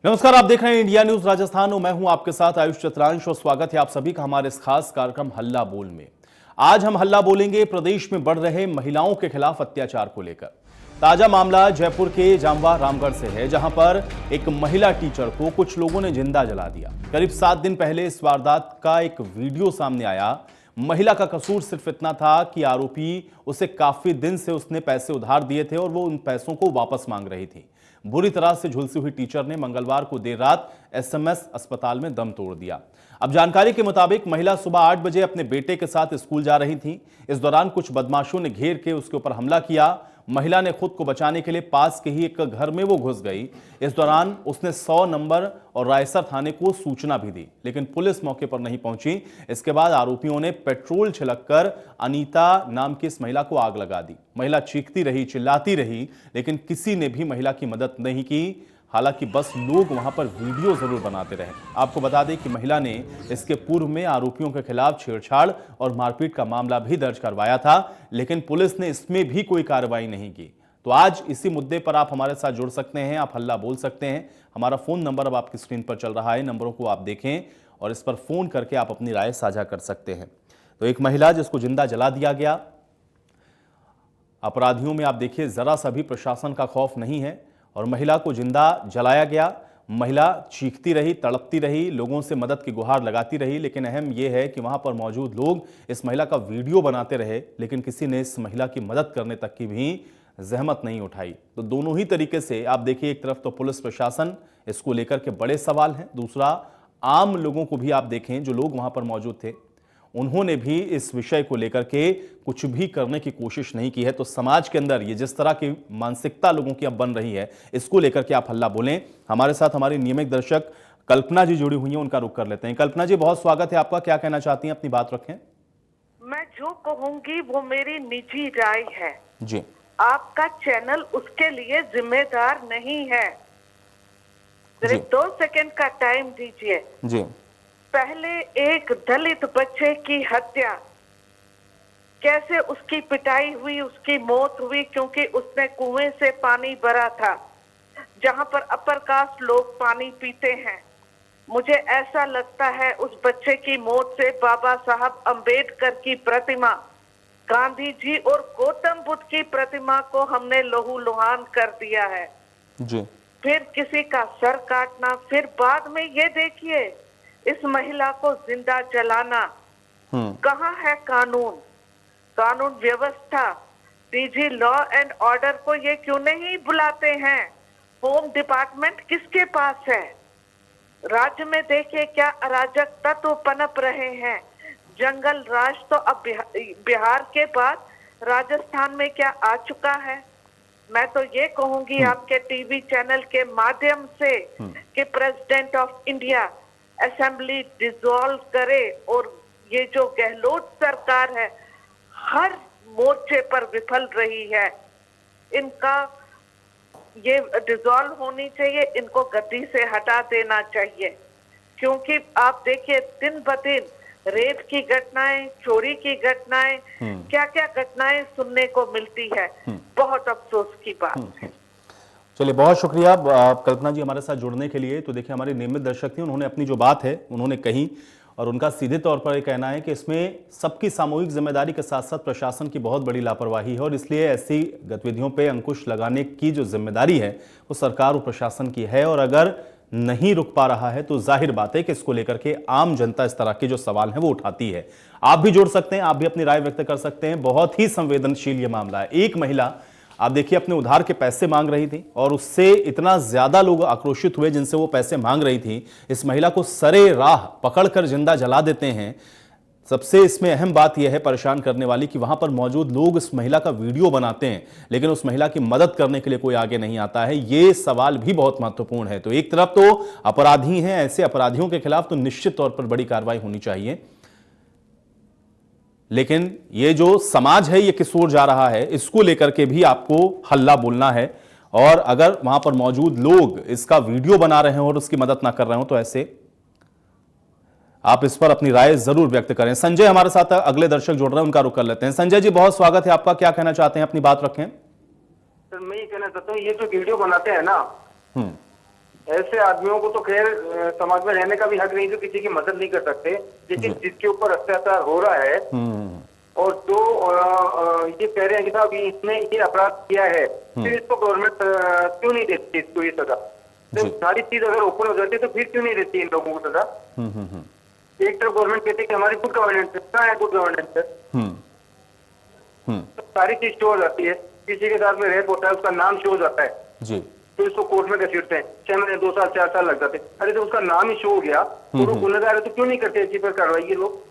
नमस्कार, आप देख रहे हैं इंडिया न्यूज राजस्थान और मैं हूं आपके साथ आयुष चतुरांश और स्वागत है आप सभी का हमारे इस खास कार्यक्रम हल्ला बोल में। आज हम हल्ला बोलेंगे प्रदेश में बढ़ रहे महिलाओं के खिलाफ अत्याचार को लेकर। ताजा मामला जयपुर के जामवा रामगढ़ से है, जहां पर एक महिला टीचर को कुछ लोगों ने जिंदा जला दिया। करीब 7 दिन पहले इस वारदात का एक वीडियो सामने आया। महिला का कसूर सिर्फ इतना था कि आरोपी उसे काफी दिन से उसने पैसे उधार दिए थे और वो उन पैसों को वापस मांग रही थी। बुरी तरह से झुलसी हुई टीचर ने मंगलवार को देर रात एसएमएस अस्पताल में दम तोड़ दिया। अब जानकारी के मुताबिक महिला सुबह 8 बजे अपने बेटे के साथ स्कूल जा रही थी। इस दौरान कुछ बदमाशों ने घेर के उसके ऊपर हमला किया। महिला ने खुद को बचाने के लिए पास के ही एक घर में वो घुस गई। इस दौरान उसने 100 नंबर और रायसर थाने को सूचना भी दी, लेकिन पुलिस मौके पर नहीं पहुंची। इसके बाद आरोपियों ने पेट्रोल छिड़ककर अनीता नाम की इस महिला को आग लगा दी। महिला चीखती रही, चिल्लाती रही, लेकिन किसी ने भी महिला की मदद नहीं की। हालांकि बस लोग वहां पर वीडियो जरूर बनाते रहे। आपको बता दें कि महिला ने इसके पूर्व में आरोपियों के खिलाफ छेड़छाड़ और मारपीट का मामला भी दर्ज करवाया था, लेकिन पुलिस ने इसमें भी कोई कार्रवाई नहीं की। तो आज इसी मुद्दे पर आप हमारे साथ जुड़ सकते हैं, आप हल्ला बोल सकते हैं। हमारा फोन नंबर अब आपकी स्क्रीन पर चल रहा है, नंबरों को आप देखें और इस पर फोन करके आप अपनी राय साझा कर सकते हैं। तो एक महिला जिसको जिंदा जला दिया गया, अपराधियों में आप देखिए जरा सा भी प्रशासन का खौफ नहीं है और महिला को जिंदा जलाया गया। महिला चीखती रही, तड़पती रही, लोगों से मदद की गुहार लगाती रही, लेकिन अहम यह है कि वहां पर मौजूद लोग इस महिला का वीडियो बनाते रहे, लेकिन किसी ने इस महिला की मदद करने तक की भी जहमत नहीं उठाई। तो दोनों ही तरीके से आप देखिए, एक तरफ तो पुलिस प्रशासन इसको लेकर के बड़े सवाल हैं, दूसरा आम लोगों को भी आप देखें जो लोग वहां पर मौजूद थे, उन्होंने भी इस विषय को लेकर के कुछ भी करने की कोशिश नहीं की है। तो समाज के अंदर ये जिस तरह की मानसिकता लोगों की अब बन रही है, इसको लेकर के आप हल्ला बोलें। हमारे साथ हमारी नियमित दर्शक कल्पना जी जुड़ी हुई हैं, उनका रुख कर लेते हैं। कल्पना जी, बहुत स्वागत है आपका, क्या कहना चाहती हैं, अपनी बात रखें। मैं जो कहूंगी वो मेरी निजी राय है जी। आपका चैनल उसके लिए जिम्मेदार नहीं है। सिर्फ 2 सेकंड का टाइम दीजिए जी। पहले एक दलित बच्चे की हत्या, कैसे उसकी पिटाई हुई, उसकी मौत हुई क्योंकि उसने कुएं से पानी भरा था जहां पर अपर कास्ट लोग पानी पीते हैं। मुझे ऐसा लगता है उस बच्चे की मौत से बाबा साहब अंबेडकर की प्रतिमा, गांधी जी और गौतम बुद्ध की प्रतिमा को हमने लहू लुहान कर दिया है जी। फिर किसी का सर काटना, फिर बाद में ये देखिए इस महिला को जिंदा जलाना। कहाँ है कानून, कानून व्यवस्था? डीजी लॉ एंड ऑर्डर को ये क्यों नहीं बुलाते हैं? होम डिपार्टमेंट किसके पास है? राज्य में देखिए क्या अराजक तत्व पनप रहे हैं। जंगल राज तो अब बिहार के बाद राजस्थान में क्या आ चुका है। मैं तो ये कहूंगी आपके टीवी चैनल के माध्यम से कि president of India assembly dissolve करे और ये जो गहलोत सरकार है हर मोर्चे पर विफल रही है, इनका ये डिसॉल्व होनी चाहिए, इनको गद्दी से हटा देना चाहिए। क्योंकि आप देखिए दिन ब दिन रेप की घटनाएं, चोरी की घटनाएं, क्या क्या घटनाएं सुनने को मिलती है। बहुत अफसोस की बात है। चलिए, बहुत शुक्रिया कल्पना जी हमारे साथ जुड़ने के लिए। तो देखिए, हमारे नियमित दर्शक थे, उन्होंने अपनी जो बात है उन्होंने कही और उनका सीधे तौर पर यह कहना है कि इसमें सबकी सामूहिक जिम्मेदारी के साथ साथ प्रशासन की बहुत बड़ी लापरवाही है और इसलिए ऐसी गतिविधियों पे अंकुश लगाने की जो जिम्मेदारी है वो सरकार और प्रशासन की है। और अगर नहीं रुक पा रहा है तो जाहिर बात है कि इसको लेकर के आम जनता इस तरह के जो सवाल हैं वो उठाती है। आप भी जुड़ सकते हैं, आप भी अपनी राय व्यक्त कर सकते हैं। बहुत ही संवेदनशील ये मामला है। एक महिला आप देखिए अपने उधार के पैसे मांग रही थी और उससे इतना ज्यादा लोग आक्रोशित हुए जिनसे वो पैसे मांग रही थी। इस महिला को सरे राह पकड़कर जिंदा जला देते हैं। सबसे इसमें अहम बात यह है परेशान करने वाली कि वहां पर मौजूद लोग इस महिला का वीडियो बनाते हैं, लेकिन उस महिला की मदद करने के लिए कोई आगे नहीं आता है। ये सवाल भी बहुत महत्वपूर्ण है। तो एक तरफ तो अपराधी हैं, ऐसे अपराधियों के खिलाफ तो निश्चित तौर पर बड़ी कार्रवाई होनी चाहिए, लेकिन ये जो समाज है ये किस ओर जा रहा है इसको लेकर के भी आपको हल्ला बोलना है। और अगर वहां पर मौजूद लोग इसका वीडियो बना रहे हो और उसकी मदद ना कर रहे हो तो ऐसे आप इस पर अपनी राय जरूर व्यक्त करें। संजय हमारे साथ अगले दर्शक जुड़ रहे हैं, उनका रुख कर लेते हैं। संजय जी, बहुत स्वागत है आपका, क्या कहना चाहते हैं, अपनी बात रखें। सर मैं ये कहना चाहता हूँ, ये जो वीडियो बनाते हैं ना, ऐसे आदमियों को तो खैर समाज में रहने का भी हक नहीं, जो किसी की मदद नहीं कर सकते, लेकिन जिसके ऊपर अत्याचार हो रहा है और जो ये कह रहे हैं कि साहब इसने ये अपराध किया है, फिर इसको गवर्नमेंट क्यों नहीं देती इसको ये सजा? तो सारी चीज अगर ओपन हो जाती है तो फिर क्यों नहीं देती इन लोगों को सजा? एक तरफ गवर्नमेंट कहती है कि हमारी गुड गवर्नेंस है, कहाँ है गुड गवर्नेंस है? तो सारी चीज शो हो जाती है, किसी के साथ में रेप होता है उसका नाम शो हो जाता है जी, तो इसको कोर्ट में घसीटते हैं, 6 महीने 2 साल 4 साल लग जाते हैं। अरे तो उसका नाम ही शो हो गया तो वो गुनहगार है तो क्यों नहीं करते इसी पर कार्रवाई ये लोग?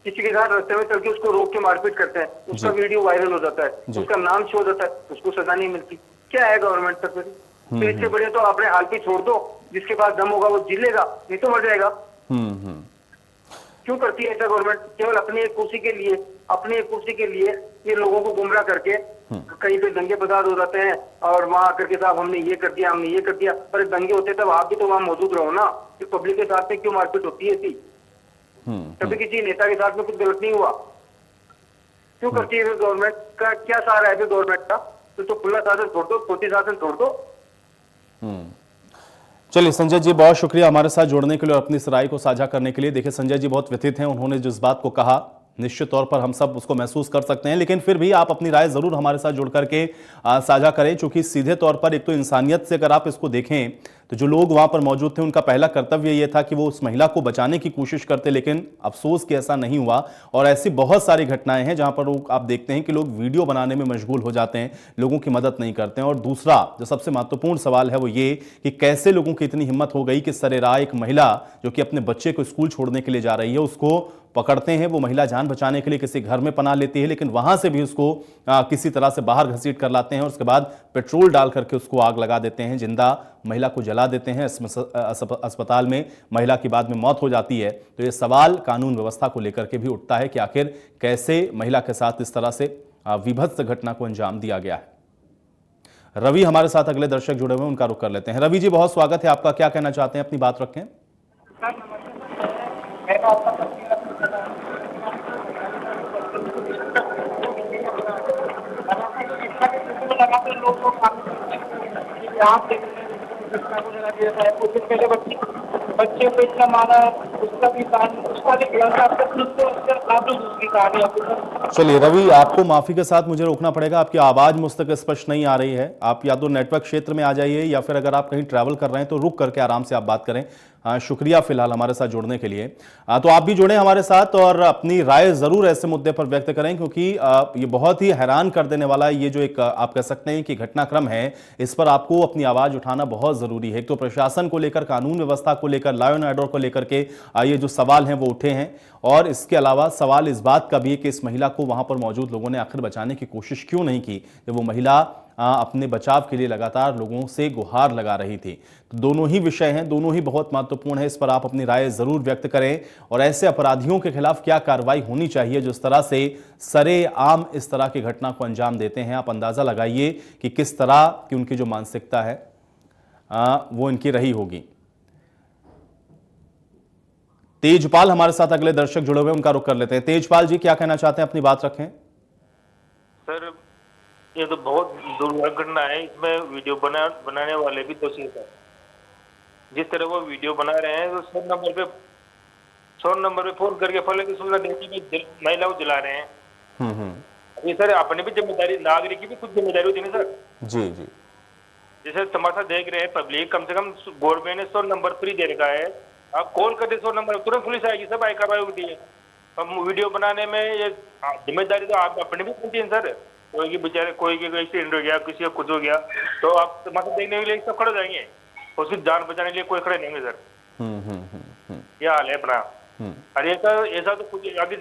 किसी के साथ रास्ते में चल के उसको रोक के मारपीट करते हैं, उसका वीडियो वायरल हो जाता है, उसका नाम शो हो जाता है, उसको सजा नहीं मिलती। क्या है गवर्नमेंट तक? तो इससे बड़े तो अपने हाल पे छोड़ दो, जिसके पास दम होगा वो जी लेगा, नहीं तो मर जाएगा। क्यों करती है ऐसा गवर्नमेंट? केवल अपनी एक कुर्सी के लिए, अपनी एक कुर्सी के लिए ये लोगों को गुमराह करके कहीं पे दंगे फसाद हो जाते हैं और वहां आकर के साहब हमने ये कर दिया, हमने ये कर दिया। पर दंगे होते तब आप भी तो वहां मौजूद रहो ना, कि पब्लिक के साथ में क्यों मारपीट होती है थी? कभी किसी नेता के साथ में कुछ गलत नहीं हुआ, क्यों करती है फिर गवर्नमेंट? का क्या सहारा है फिर गवर्नमेंट का? तो खुला शासन छोड़ दो, खोटी शासन छोड़ दो। चलिए संजय जी, बहुत शुक्रिया हमारे साथ जुड़ने के लिए और अपनी इस राय को साझा करने के लिए। देखिए संजय जी बहुत व्यथित हैं, उन्होंने जिस बात को कहा निश्चित तौर पर हम सब उसको महसूस कर सकते हैं, लेकिन फिर भी आप अपनी राय जरूर हमारे साथ जुड़ करके साझा करें, क्योंकि सीधे तौर पर एक तो इंसानियत से अगर आप इसको देखें तो जो लोग वहां पर मौजूद थे उनका पहला कर्तव्य यह था कि वो उस महिला को बचाने की कोशिश करते, लेकिन अफसोस कि ऐसा नहीं हुआ। और ऐसी बहुत सारी घटनाएं हैं जहां पर आप देखते हैं कि लोग वीडियो बनाने में मशगूल हो जाते हैं, लोगों की मदद नहीं करते हैं। और दूसरा जो सबसे महत्वपूर्ण सवाल है वो ये कि कैसे लोगों की इतनी हिम्मत हो गई कि सरेराह एक महिला जो कि अपने बच्चे को स्कूल छोड़ने के लिए जा रही है उसको पकड़ते हैं। वो महिला जान बचाने के लिए किसी घर में पनाह लेती है, लेकिन वहां से भी उसको किसी तरह से बाहर घसीट कर लाते हैं और उसके बाद पेट्रोल डाल करके उसको आग लगा देते हैं, जिंदा महिला को जला देते हैं। अस्पताल में महिला की बाद में मौत हो जाती है। तो ये सवाल कानून व्यवस्था को लेकर के भी उठता है कि आखिर कैसे महिला के साथ इस तरह से विभत्स घटना को अंजाम दिया गया है। रवि हमारे साथ अगले दर्शक जुड़े हुए हैं, उनका रुख कर लेते हैं। रवि जी बहुत स्वागत है आपका, क्या कहना चाहते हैं, अपनी बात रखें। बच्चे को इतना मारा, उसका भी चलिए रवि, आपको माफी के साथ मुझे रोकना पड़ेगा, आपकी आवाज मुझ तक स्पष्ट नहीं आ रही है। आप या तो नेटवर्क क्षेत्र में आ जाइए या फिर अगर आप कहीं ट्रैवल कर रहे हैं तो रुक करके आराम से आप बात करें। शुक्रिया फिलहाल हमारे साथ जुड़ने के लिए। तो आप भी जुड़े हमारे साथ और अपनी राय जरूर ऐसे मुद्दे पर व्यक्त करें, क्योंकि ये बहुत ही हैरान कर देने वाला ये जो एक आप कह सकते हैं कि घटनाक्रम है, इस पर आपको अपनी आवाज उठाना बहुत जरूरी है। एक तो प्रशासन को लेकर, कानून व्यवस्था को लेकर, लॉ एंड ऑर्डर को लेकर के ये जो सवाल हैं वो उठे हैं, और इसके अलावा सवाल इस बात का भी है कि इस महिला को वहां पर मौजूद लोगों ने आखिर बचाने की कोशिश क्यों नहीं की, जब वो महिला अपने बचाव के लिए लगातार लोगों से गुहार लगा रही थी। तो दोनों ही विषय हैं, दोनों ही बहुत महत्वपूर्ण है, इस पर आप अपनी राय जरूर व्यक्त करें। और ऐसे अपराधियों के खिलाफ क्या कार्रवाई होनी चाहिए जो इस तरह से सरेआम इस तरह की घटना को अंजाम देते हैं। आप अंदाजा लगाइए कि किस तरह की उनकी जो मानसिकता है वो इनकी रही होगी। तेजपाल हमारे साथ अगले दर्शक जुड़े हुए, उनका रुख कर लेते हैं। तेजपाल जी क्या कहना चाहते हैं, अपनी बात रखें। सर ये तो बहुत दुर्भाग्य घटना है, इसमें वीडियो बनाने वाले भी दोषी है। जिस तरह वो वीडियो बना रहे हैं तो 100 नंबर पे फोन करके फले की सूचना देती महिला को जला रहे हैं। ये सर अपने भी जिम्मेदारी, नागरिक की भी खुद जिम्मेदारी होती है ना सर। जी जी, जैसे तमाशा देख रहे हैं पब्लिक, कम से कम गवर्नमेंट ने 100 नंबर फ्री दे रखा है। आप कॉल करते 100 नंबर, तुरंत पुलिस आएगी, सब आई कार्रवाई होती है। अब वीडियो बनाने में ये जिम्मेदारी तो आप अपने भी बनती है सर। कोई की बेचारे, कोई की एक्सीडेंट हो गया, किसी का कुछ हो गया तो आप तमाशा देखने के लिए सब खड़े हो जाएंगे, उसकी जान बचाने के लिए कोई खड़े नहीं होंगे सर। ये हाल है अपना। और ऐसा तो कुछ आगे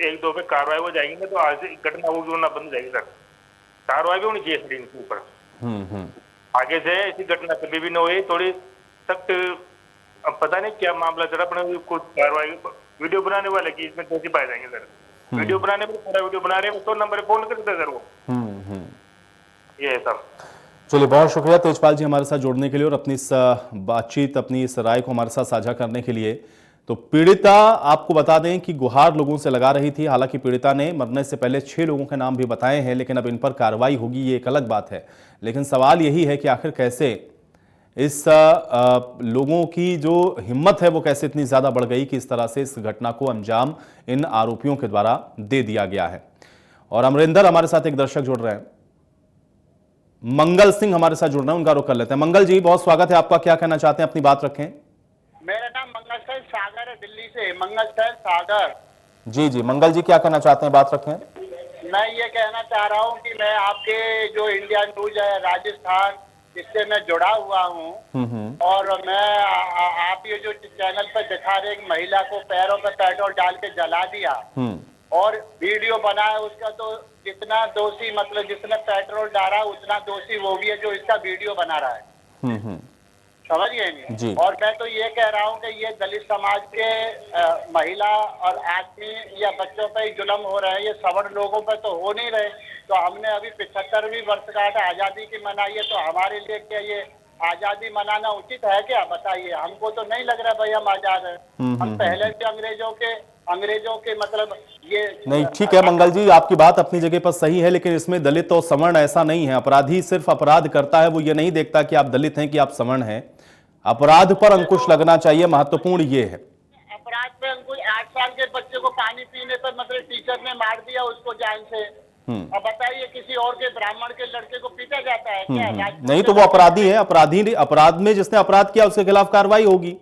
1-2 पे कार्रवाई हो जाएगी ना तो आज से घटना होना बंद हो जाएगी सर। कार्रवाई भी होनी चाहिए सर इनके ऊपर। आगे से ऐसी घटना कभी भी न हुई, थोड़ी सख्त। अब पता नहीं क्या मामला सर, अपने कुछ कार्रवाई, वीडियो बनाने वाले की इसमें दोषी पाए जाएंगे सर। वीडियो बनाने में, पूरा वीडियो बना रहे हैं, 100 नंबर पे फोन करते सर वो। ये है सर। चलिए बहुत शुक्रिया तेजपाल जी हमारे साथ जुड़ने के लिए और अपनी इस बातचीत, अपनी इस राय को हमारे साथ साझा करने के लिए। तो पीड़िता, आपको बता दें कि गुहार लोगों से लगा रही थी। हालांकि पीड़िता ने मरने से पहले 6 लोगों के नाम भी बताए हैं, लेकिन अब इन पर कार्रवाई होगी ये एक अलग बात है। लेकिन सवाल यही है कि आखिर कैसे इस लोगों की जो हिम्मत है वो कैसे इतनी ज्यादा बढ़ गई कि इस तरह से इस घटना को अंजाम इन आरोपियों के द्वारा दे दिया गया है। और अमरिंदर हमारे साथ एक दर्शक जुड़ रहे हैं, मंगल सिंह हमारे साथ जुड़ रहे हैं, उनका रुख कर लेते हैं। मंगल जी, बहुत स्वागत है आपका, क्या कहना चाहते हैं, अपनी बात रखें। मेरा नाम मंगल सैन सागर है, दिल्ली से मंगल सैन सागर। जी जी मंगल जी, क्या कहना चाहते हैं, बात रखें। मैं ये कहना चाह रहा हूँ कि मैं आपके जो इंडिया न्यूज है राजस्थान, इससे मैं जुड़ा हुआ हूँ। और मैं आप ये जो चैनल पर दिखा रहे एक महिला को पैरों पर पेट्रोल डाल के जला दिया और वीडियो बनाया, उसका तो जितना दोषी मतलब जिसने पेट्रोल डाला उतना दोषी वो भी है जो इसका वीडियो बना रहा है। समझिए नहीं। और मैं तो ये कह रहा हूँ कि ये दलित समाज के महिला और आदमी या बच्चों पे ही जुल्म हो रहे हैं, ये सवर्ण लोगों पे तो हो नहीं रहे। तो हमने अभी 75वीं वर्षगांठ आजादी की मनाई है, तो हमारे लिए क्या ये आजादी मनाना उचित है क्या, बताइए। हमको तो नहीं लग रहा भाई हम आजाद है। हम पहले भी अंग्रेजों के मतलब ये नहीं, ठीक है मंगल जी, आपकी बात अपनी जगह पर सही है, लेकिन इसमें दलित और सवर्ण ऐसा नहीं है। अपराधी सिर्फ अपराध करता है, वो ये नहीं देखता कि आप दलित हैं कि आप सवर्ण हैं। अपराध पर अंकुश लगना चाहिए, महत्वपूर्ण ये है। अपराध पे अंकुश। 8 साल के बच्चे को पानी पीने पर मतलब टीचर ने मार दिया उसको जान से। अब बताइए किसी और के ब्राह्मण के लड़के को पीटा जाता है क्या? नहीं तो वो अपराधी है, अपराध में जिसने अपराध किया उसके खिलाफ कार्रवाई होगी।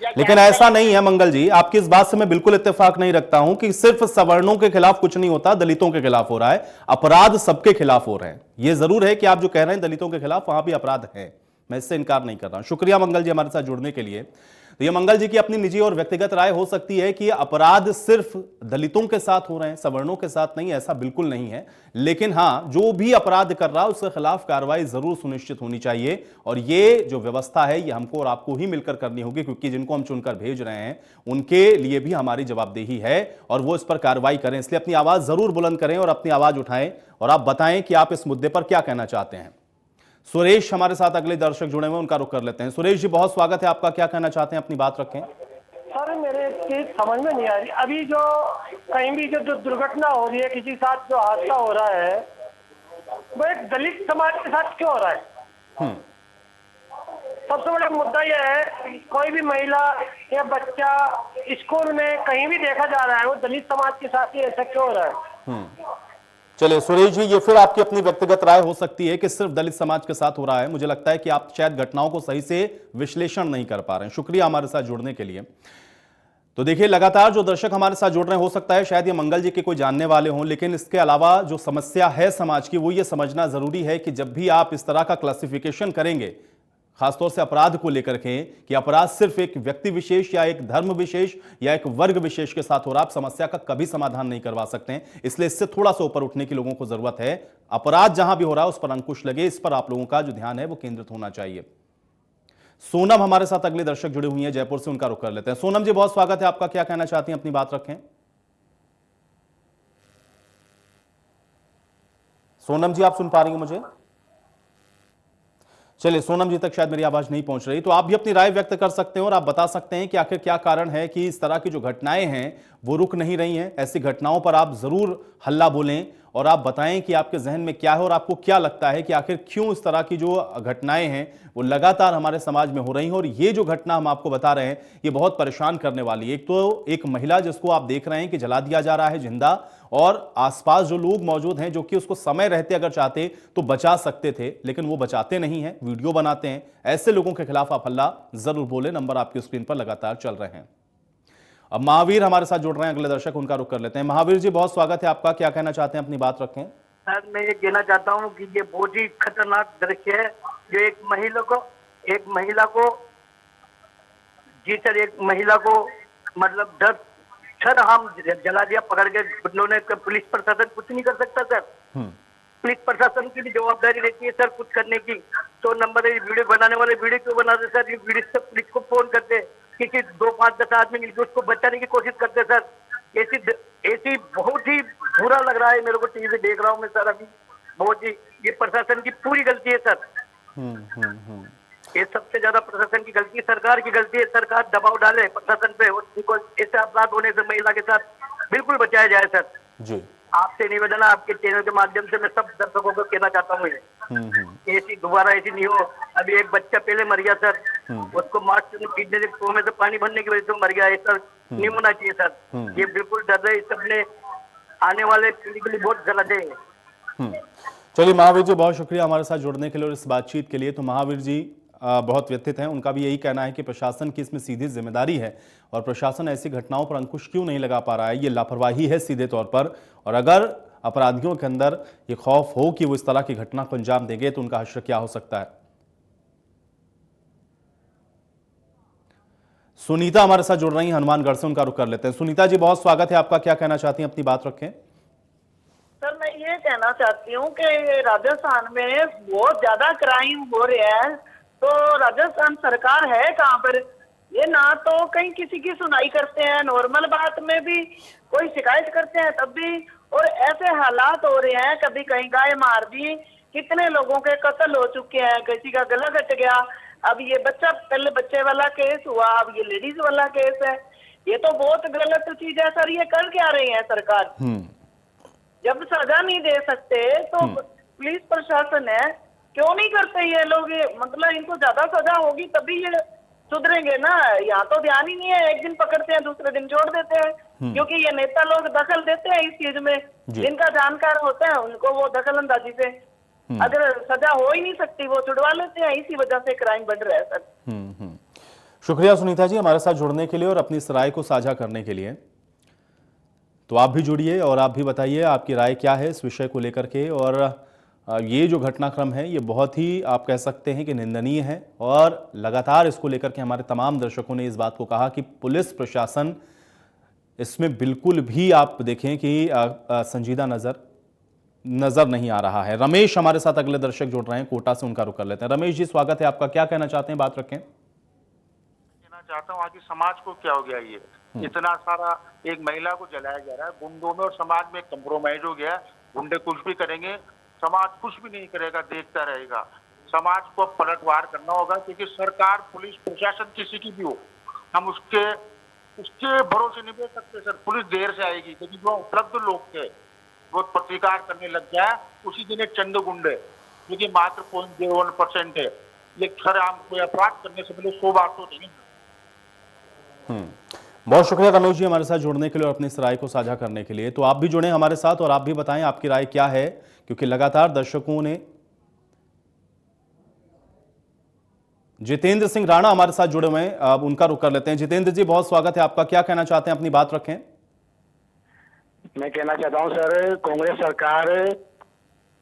लेकिन ऐसा नहीं है मंगल जी, आपकी इस बात से मैं बिल्कुल इत्तेफाक नहीं रखता हूं कि सिर्फ सवर्णों के खिलाफ कुछ नहीं होता, दलितों के खिलाफ हो रहा है। अपराध सबके खिलाफ हो रहे हैं। यह जरूर है कि आप जो कह रहे हैं दलितों के खिलाफ, वहां भी अपराध है, मैं इससे इनकार नहीं कर रहा हूं। शुक्रिया मंगल जी हमारे साथ जुड़ने के लिए। तो ये मंगल जी की अपनी निजी और व्यक्तिगत राय हो सकती है कि अपराध सिर्फ दलितों के साथ हो रहे हैं, सवर्णों के साथ नहीं, ऐसा बिल्कुल नहीं है। लेकिन हां, जो भी अपराध कर रहा है उसके खिलाफ कार्रवाई जरूर सुनिश्चित होनी चाहिए। और ये जो व्यवस्था है ये हमको और आपको ही मिलकर करनी होगी, क्योंकि जिनको हम चुनकर भेज रहे हैं उनके लिए भी हमारी जवाबदेही है और वो इस पर कार्रवाई करें। इसलिए अपनी आवाज जरूर बुलंद करें और अपनी आवाज उठाएं और आप बताएं कि आप इस मुद्दे पर क्या कहना चाहते हैं। सुरेश हमारे साथ अगले दर्शक जुड़े हुए, उनका रुख कर लेते हैं। सुरेश जी, बहुत स्वागत है आपका, क्या कहना चाहते हैं, अपनी बात रखें। सर मेरे चीज समझ में नहीं आ रही, अभी जो कहीं भी जो दुर्घटना हो रही है, किसी साथ जो हादसा हो रहा है, वो एक दलित समाज के साथ क्यों हो रहा है? सबसे बड़ा मुद्दा यह है, कोई भी महिला या बच्चा स्कूल में कहीं भी देखा जा रहा है, वो दलित समाज के साथ ही ऐसा क्यों हो रहा है? चलिए सुरेश जी, ये फिर आपकी अपनी व्यक्तिगत राय हो सकती है कि सिर्फ दलित समाज के साथ हो रहा है। मुझे लगता है कि आप शायद घटनाओं को सही से विश्लेषण नहीं कर पा रहे हैं। शुक्रिया हमारे साथ जुड़ने के लिए। तो देखिए, लगातार जो दर्शक हमारे साथ जुड़ रहे हैं, हो सकता है शायद ये मंगल जी के कोई जानने वाले हों, लेकिन इसके अलावा जो समस्या है समाज की, वो ये समझना जरूरी है कि जब भी आप इस तरह का क्लासिफिकेशन करेंगे, खासतौर से अपराध को लेकर के, कि अपराध सिर्फ एक व्यक्ति विशेष या एक धर्म विशेष या एक वर्ग विशेष के साथ हो रहा, आप समस्या का कभी समाधान नहीं करवा सकते हैं। इसलिए इससे थोड़ा सा ऊपर उठने की लोगों को जरूरत है। अपराध जहां भी हो रहा है उस पर अंकुश लगे, इस पर आप लोगों का जो ध्यान है वो केंद्रित होना चाहिए। सोनम हमारे साथ अगले दर्शक जुड़े हुए हैं जयपुर से, उनका रुख कर लेते हैं। सोनम जी, बहुत स्वागत है आपका, क्या कहना चाहती हैं, अपनी बात रखें। सोनम जी, आप सुन पा रही हैं मुझे? चलिए, सोनम जी तक शायद मेरी आवाज नहीं पहुंच रही, तो आप भी अपनी राय व्यक्त कर सकते हैं और आप बता सकते हैं कि आखिर क्या कारण है कि इस तरह की जो घटनाएं हैं वो रुक नहीं रही हैं। ऐसी घटनाओं पर आप जरूर हल्ला बोलें और आप बताएं कि आपके जहन में क्या है और आपको क्या लगता है कि आखिर क्यों इस तरह की जो घटनाएं हैं वो लगातार हमारे समाज में हो रही हैं। और ये जो घटना हम आपको बता रहे हैं ये बहुत परेशान करने वाली है। एक तो एक महिला जिसको आप देख रहे हैं कि जला दिया जा रहा है जिंदा, और आसपास जो लोग मौजूद हैं जो कि उसको समय रहते अगर चाहते तो बचा सकते थे, लेकिन वो बचाते नहीं हैं, वीडियो बनाते हैं। ऐसे लोगों के खिलाफ आप हल्ला जरूर बोले। नंबर आपकी स्क्रीन पर लगातार चल रहे हैं। अब महावीर हमारे साथ जुड़ रहे हैं, अगले दर्शक, उनका रुख कर लेते हैं। महावीर जी, बहुत स्वागत है आपका, क्या कहना चाहते हैं, अपनी बात रखें। सर मैं ये कहना चाहता हूँ कि ये बहुत ही खतरनाक दृश्य है जो एक महिला को मतलब 10 छर हम जला दिया पकड़ के। उन्होंने पुलिस प्रशासन कुछ नहीं कर सकता सर। पुलिस प्रशासन की भी जवाबदारी रहती है सर कुछ करने की। तो नंबर वीडियो बनाने वाले वीडियो क्यों बनाते सर? ये वीडियो से पुलिस को फोन करते, किसी 2, 5, 10 आदमी मिलकर उसको बचाने की कोशिश करते सर। ऐसी बहुत ही बुरा लग रहा है मेरे को, टीवी देख रहा हूँ मैं सर अभी। बहुत ही ये प्रशासन की पूरी गलती है सर। ये सबसे ज्यादा प्रशासन की गलती, सरकार की गलती है। सरकार दबाव डाले प्रशासन पे, उनको ऐसे अपराध होने से महिला के साथ बिल्कुल बचाया जाए सर जी। आपसे निवेदन है, आपके चैनल के माध्यम से मैं सब दर्शकों को कहना चाहता हूँ ऐसी दोबारा ऐसी नहीं हो। अभी एक बच्चा पहले मर गया सर, उसको मार्च में किडनी से कुएं में से पानी भरने की वजह से मर गया है सर। नहीं होना चाहिए सर, ये बिल्कुल डर है, सबने आने वाले पीढ़ी के लिए बहुत गलत है। चलिए महावीर जी, बहुत शुक्रिया हमारे साथ जुड़ने के लिए और इस बातचीत के लिए। तो महावीर जी बहुत व्यथित हैं, उनका भी यही कहना है कि प्रशासन की इसमें सीधी जिम्मेदारी है और प्रशासन ऐसी घटनाओं पर अंकुश क्यों नहीं लगा पा रहा है, ये लापरवाही है सीधे तौर पर। और अगर अपराधियों के अंदर ये खौफ हो कि वो इस तरह की घटना को अंजाम देंगे तो उनका हश्र क्या हो सकता है। सुनीता हमारे साथ जुड़ रही हैं हनुमानगढ़ से, उनका रुख कर लेते हैं। सुनीता जी, बहुत स्वागत है आपका, क्या कहना चाहती हैं, अपनी बात रखें। सर मैं ये कहना चाहती हूँ कि राजस्थान में बहुत ज्यादा क्राइम हो रहे हैं, तो राजस्थान सरकार है कहाँ पर? ये ना तो कहीं किसी की सुनाई करते हैं, नॉर्मल बात में भी कोई शिकायत करते हैं तब भी, और ऐसे हालात हो रहे हैं, कभी कहीं गाय मार दी, कितने लोगों के कत्ल हो चुके हैं, किसी का गला कट गया, अब ये बच्चा पहले बच्चे वाला केस हुआ, अब ये लेडीज वाला केस है। ये तो बहुत गलत चीज है सर, ये कर क्या रही है सरकार? जब सजा नहीं दे सकते तो पुलिस प्रशासन है, क्यों नहीं करते ये लोग? मतलब इनको ज्यादा सजा होगी तभी ये सुधरेंगे ना। यहाँ तो ध्यान ही नहीं है, एक दिन पकड़ते हैं दूसरे दिन छोड़ देते हैं, क्योंकि ये नेता लोग दखल देते हैं इस चीज में, जिनका जानकार होता है उनको वो दखल अंदाजी से, अगर सजा हो ही नहीं सकती वो छुड़वा लेते हैं, इसी वजह से क्राइम बढ़ रहा है सर। शुक्रिया सुनीता जी हमारे साथ जुड़ने के लिए और अपनी इस राय को साझा करने के लिए। तो आप भी जुड़िए और आप भी बताइए आपकी राय क्या है इस विषय को लेकर के। और ये जो घटनाक्रम है ये बहुत ही आप कह सकते हैं कि निंदनीय है और लगातार इसको लेकर के हमारे तमाम दर्शकों ने इस बात को कहा कि पुलिस प्रशासन इसमें बिल्कुल भी आप देखें कि संजीदा नजर नहीं आ रहा है। रमेश हमारे साथ अगले दर्शक जुड़ रहे हैं कोटा से, उनका रुख कर लेते हैं। रमेश जी स्वागत है आपका, क्या कहना चाहते हैं, बात रखें। कहना चाहता हूँ आखिर समाज को क्या हो गया, ये इतना सारा एक महिला को जलाया जा रहा है गुंडों में, और समाज में कंप्रोमाइज हो गया। गुंडे कुछ भी करेंगे, समाज कुछ भी नहीं करेगा, देखता रहेगा। समाज को पलटवार करना होगा, क्योंकि सरकार पुलिस प्रशासन किसी की भी हो, हम उसके भरोसे नहीं बैठ सकते सर। पुलिस देर से आएगी, क्योंकि जो उपलब्ध लोग थे वो प्रतिकार करने लग गया है। उसी दिन एक चंद गुंडे जो कि मात्र 0.01% है, ये सर हम कोई अपराध करने से पहले 100 बार सोचेंगे। बहुत शुक्रिया रमेश जी हमारे साथ जुड़ने के लिए और अपनी इस राय को साझा करने के लिए। तो आप भी जुड़े हमारे साथ और आप भी बताएं आपकी राय क्या है, क्योंकि लगातार दर्शकों ने जितेंद्र सिंह राणा हमारे साथ जुड़े हुए हैं, अब उनका रुख कर लेते हैं। जितेंद्र जी बहुत स्वागत है आपका, क्या कहना चाहते हैं, अपनी बात रखें। मैं कहना चाहता हूं सर, कांग्रेस सरकार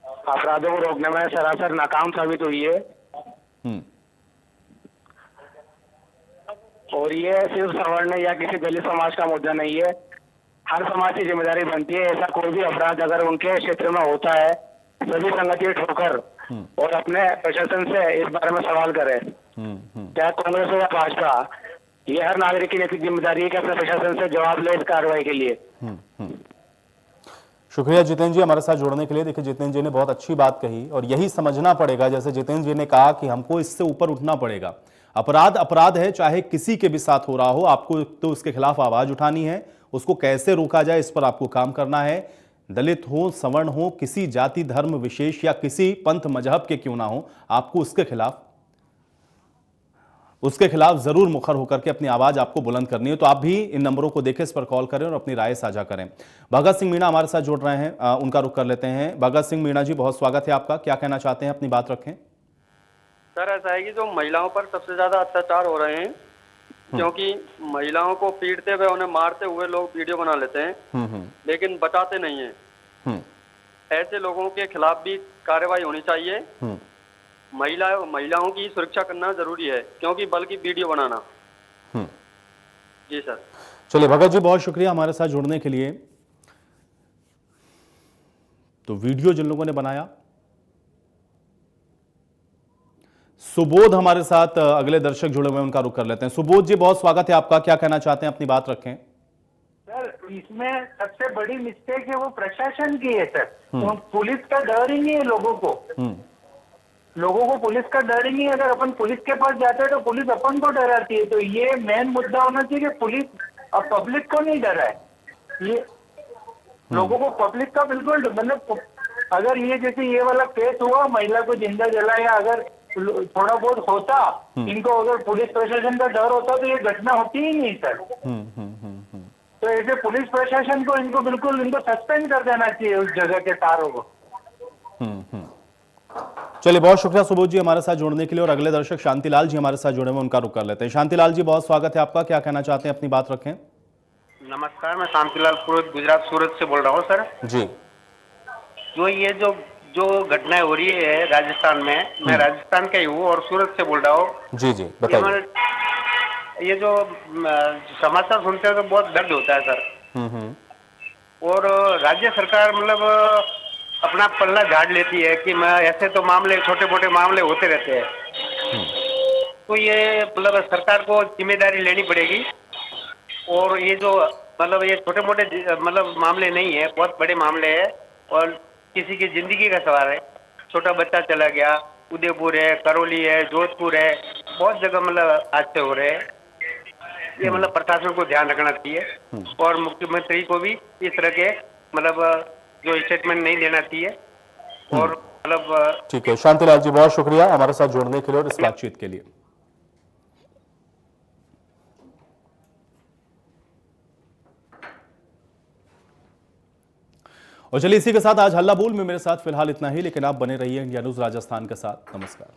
अपराधों को रोकने में सरासर नाकाम साबित हुई है। और ये सिर्फ सवर्ण या किसी दलित समाज का मुद्दा नहीं है, हर समाज की जिम्मेदारी बनती है। ऐसा कोई भी अपराध अगर उनके क्षेत्र में होता है, सभी संगठित होकर और अपने प्रशासन से इस बारे में सवाल करें, चाहे कांग्रेस हो या भाजपा। ये हर नागरिक की नैतिक जिम्मेदारी है कि अपने प्रशासन से जवाब ले इस कार्रवाई के लिए। शुक्रिया जितेंद्र जी हमारे साथ जुड़ने के लिए। देखिए जितेंद्र जी ने बहुत अच्छी बात कही और यही समझना पड़ेगा, जैसे जितेंद्र जी ने कहा कि हमको इससे ऊपर उठना पड़ेगा। अपराध अपराध है, चाहे किसी के भी साथ हो रहा हो, आपको तो उसके खिलाफ आवाज उठानी है, उसको कैसे रोका जाए इस पर आपको काम करना है। दलित हो, सवर्ण हो, किसी जाति धर्म विशेष या किसी पंथ मजहब के क्यों ना हो, आपको उसके खिलाफ जरूर मुखर होकर के अपनी आवाज आपको बुलंद करनी है। तो आप भी इन नंबरों को देखें, इस पर कॉल करें और अपनी राय साझा करें। भगत सिंह मीणा हमारे साथ जुड़ रहे हैं, उनका रुख कर लेते हैं। भगत सिंह मीणा जी बहुत स्वागत है आपका, क्या कहना चाहते हैं, अपनी बात रखें। सर ऐसा है कि जो महिलाओं पर सबसे ज्यादा अत्याचार हो रहे हैं, क्योंकि महिलाओं को पीटते हुए उन्हें मारते हुए लोग वीडियो बना लेते हैं, लेकिन बचाते नहीं हैं। ऐसे लोगों के खिलाफ भी कार्रवाई होनी चाहिए। महिलाओं की सुरक्षा करना जरूरी है, क्योंकि बल्कि वीडियो बनाना। जी सर। चलिए भगत जी बहुत शुक्रिया हमारे साथ जुड़ने के लिए। तो वीडियो जिन लोगों ने बनाया, सुबोध हमारे साथ अगले दर्शक जुड़े हुए हैं, उनका रुख कर लेते हैं। सुबोध जी बहुत स्वागत है आपका, क्या कहना चाहते हैं, अपनी बात रखें। सर इसमें सबसे बड़ी मिस्टेक है वो प्रशासन की है सर। तो पुलिस का डर ही नहीं है लोगों को पुलिस का डर ही नहीं है। अगर अपन पुलिस के पास जाते हैं तो पुलिस अपन को डराती है। तो ये मेन मुद्दा होना चाहिए कि पुलिस अब पब्लिक को नहीं डराए। ये लोगों को पब्लिक का बिल्कुल मतलब अगर ये जैसे ये वाला केस हुआ, महिला को जिंदा जलाया, अगर थोड़ा बहुत होता, इनको अगर पुलिस प्रशासन का डर होता तो ये घटना होती ही नहीं सर। तो ऐसे पुलिस प्रशासन को इनको बिल्कुल इनको सस्पेंड कर देना चाहिए उस जगह के तारों को। चलिए, बहुत शुक्रिया सुबोध जी हमारे साथ जुड़ने के लिए। और अगले दर्शक शांतिलाल जी हमारे साथ जुड़े हुए, उनका रुख कर लेते हैं। शांतिलाल जी, बहुत स्वागत है आपका, क्या कहना चाहते हैं, अपनी बात रखें। नमस्कार, मैं शांतिलाल पुरोहित गुजरात सूरत से बोल रहा हूँ सर जी। जो ये जो घटनाएं हो रही है राजस्थान में, मैं राजस्थान का ही हूँ और सूरत से बोल रहा हूँ। जी जी, बताइए। ये जो समाचार सुनते हैं तो बहुत दर्द होता है सर। और राज्य सरकार मतलब अपना पल्ला झाड़ लेती है कि मैं ऐसे तो मामले, छोटे मोटे मामले होते रहते हैं। तो ये मतलब सरकार को जिम्मेदारी लेनी पड़ेगी। और ये जो मतलब ये छोटे मोटे मतलब मामले नहीं है, बहुत बड़े मामले हैं और किसी की जिंदगी का सवाल है। छोटा बच्चा चला गया, उदयपुर है, करौली है, जोधपुर है, बहुत जगह मतलब हादसे हो रहे हैं। ये मतलब प्रशासन को ध्यान रखना चाहिए और मुख्यमंत्री को भी इस तरह के मतलब जो स्टेटमेंट नहीं देना चाहिए। और मतलब ठीक है शांतिलाल जी, बहुत शुक्रिया हमारे साथ जुड़ने के लिए और इस बातचीत के लिए। और चलिए, इसी के साथ आज हल्ला बोल में मेरे साथ फिलहाल इतना ही, लेकिन आप बने रहिए इंडिया न्यूज राजस्थान के साथ। नमस्कार।